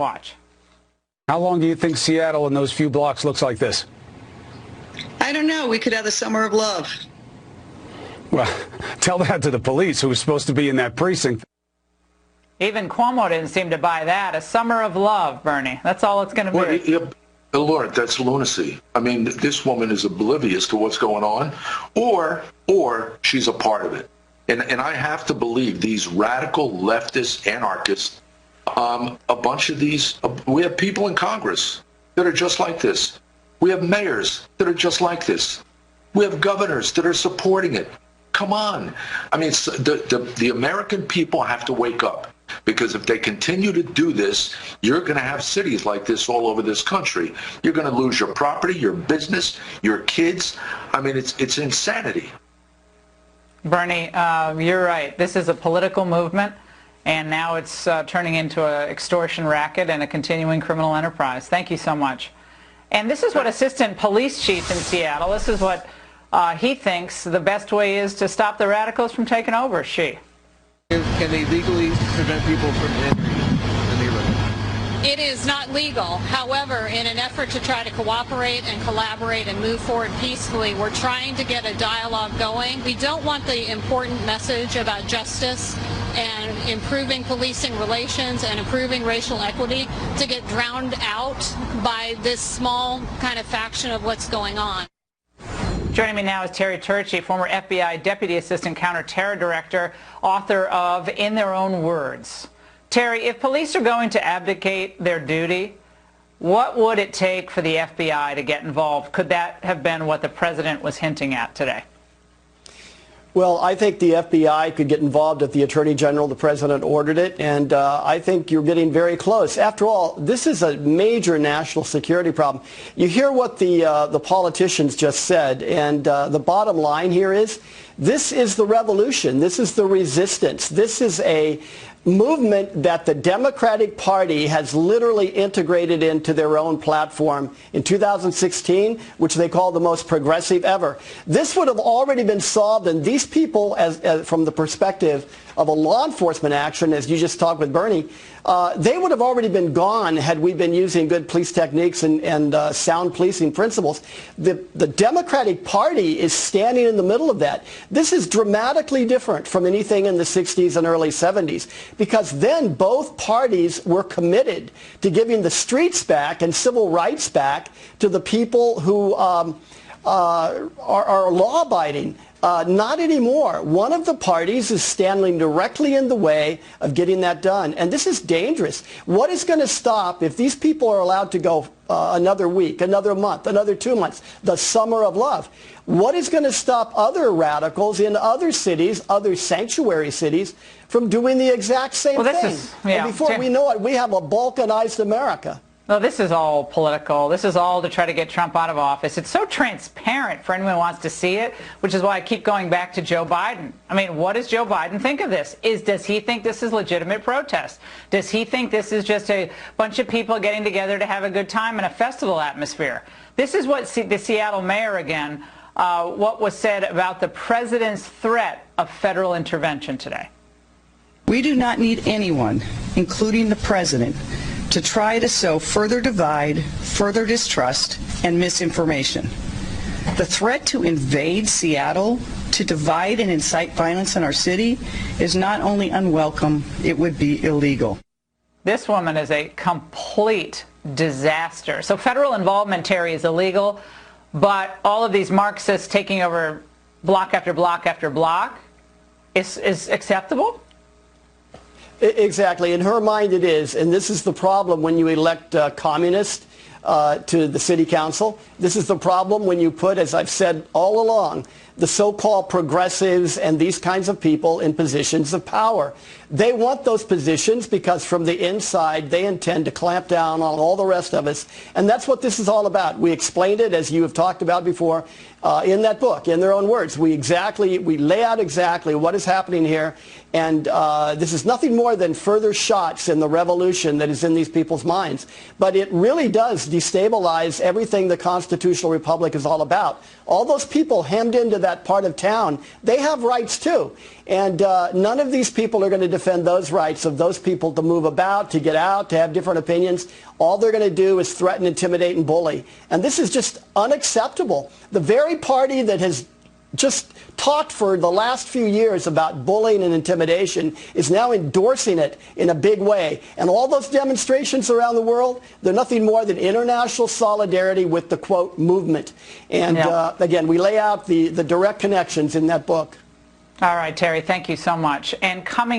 Watch. How long do you think Seattle in those few blocks looks like this? I don't know. We could have the summer of love. Well, tell that to the police who was supposed to be in that precinct. Even Cuomo didn't seem to buy that. A summer of love, Bernie. That's all it's going to be. Well, yeah, Lord, that's lunacy. I mean, this woman is oblivious to what's going on, or she's a part of it. And I have to believe these radical leftist anarchists, a bunch of these, we have people in Congress that are just like this. We have mayors that are just like this. We have governors that are supporting it. Come on. I mean, the American people have to wake up, because if they continue to do this, you're going to have cities like this all over this country. You're going to lose your property, your business, your kids. I mean, it's insanity. Bernie, you're right. This is a political movement, and now it's turning into an extortion racket and a continuing criminal enterprise. Thank you so much. And this is what Assistant Police Chief in Seattle, this is what he thinks the best way is to stop the radicals from taking over. Can they legally prevent people from entering the neighborhood? It is not legal. However, in an effort to try to cooperate and collaborate and move forward peacefully, we're trying to get a dialogue going. We don't want the important message about justice and improving policing relations and improving racial equity to get drowned out by this small kind of faction of what's going on. Joining me now is Terry Turchi, former FBI Deputy Assistant Counterterror Director, author of In Their Own Words. Terry, if police are going to abdicate their duty, what would it take for the FBI to get involved? Could that have been what the president was hinting at today? Well, I think the FBI could get involved if the Attorney General, the President, ordered it, and I think you're getting very close. After all, this is a major national security problem. You hear what the politicians just said, and the bottom line here is this is the revolution. This is the resistance. This is a movement that the Democratic Party has literally integrated into their own platform in 2016, which they call the most progressive ever. This would have already been solved, and these people, as from the perspective of a law enforcement action, as you just talked with Bernie, they would have already been gone had we been using good police techniques and sound policing principles. The Democratic Party is standing in the middle of that. This is dramatically different from anything in the 60s and early 70s, because then both parties were committed to giving the streets back and civil rights back to the people who are law-abiding. Not anymore. One of the parties is standing directly in the way of getting that done. And this is dangerous. What is going to stop if these people are allowed to go another week, another month, another 2 months, the summer of love? What is going to stop other radicals in other cities, other sanctuary cities, from doing the exact same thing? And before we know it, we have a balkanized America. No, this is all political. This is all to try to get Trump out of office. It's so transparent for anyone who wants to see it, which is why I keep going back to Joe Biden. I mean, what does Joe Biden think of this? Does he think this is legitimate protest? Does he think this is just a bunch of people getting together to have a good time in a festival atmosphere? This is what the Seattle mayor, again, what was said about the president's threat of federal intervention today. We do not need anyone, including the president, to try to sow further divide, further distrust, and misinformation. The threat to invade Seattle, to divide and incite violence in our city, is not only unwelcome, it would be illegal. This woman is a complete disaster. So federal involvement, Terry, is illegal, but all of these Marxists taking over block after block after block is acceptable? Exactly. In her mind it is, and this is the problem when you elect communists to the city council. This is the problem when you put, as I've said all along, the so-called progressives and these kinds of people in positions of power. They want those positions because from the inside they intend to clamp down on all the rest of us, and that's what this is all about. We explained it, as you have talked about before, in that book, In Their Own Words. We lay out exactly what is happening here, And this is nothing more than further shots in the revolution that is in these people's minds. But it really does destabilize everything the constitutional republic is all about. All those people hemmed into that part of town, they have rights too. And none of these people are going to defend those rights of those people to move about, to get out, to have different opinions. All they're going to do is threaten, intimidate, and bully. And this is just unacceptable. The very party that has just talked for the last few years about bullying and intimidation is now endorsing it in a big way. And all those demonstrations around the world, they're nothing more than international solidarity with the, quote, movement. And again, we lay out the direct connections in that book. All right, Terry, thank you so much. And coming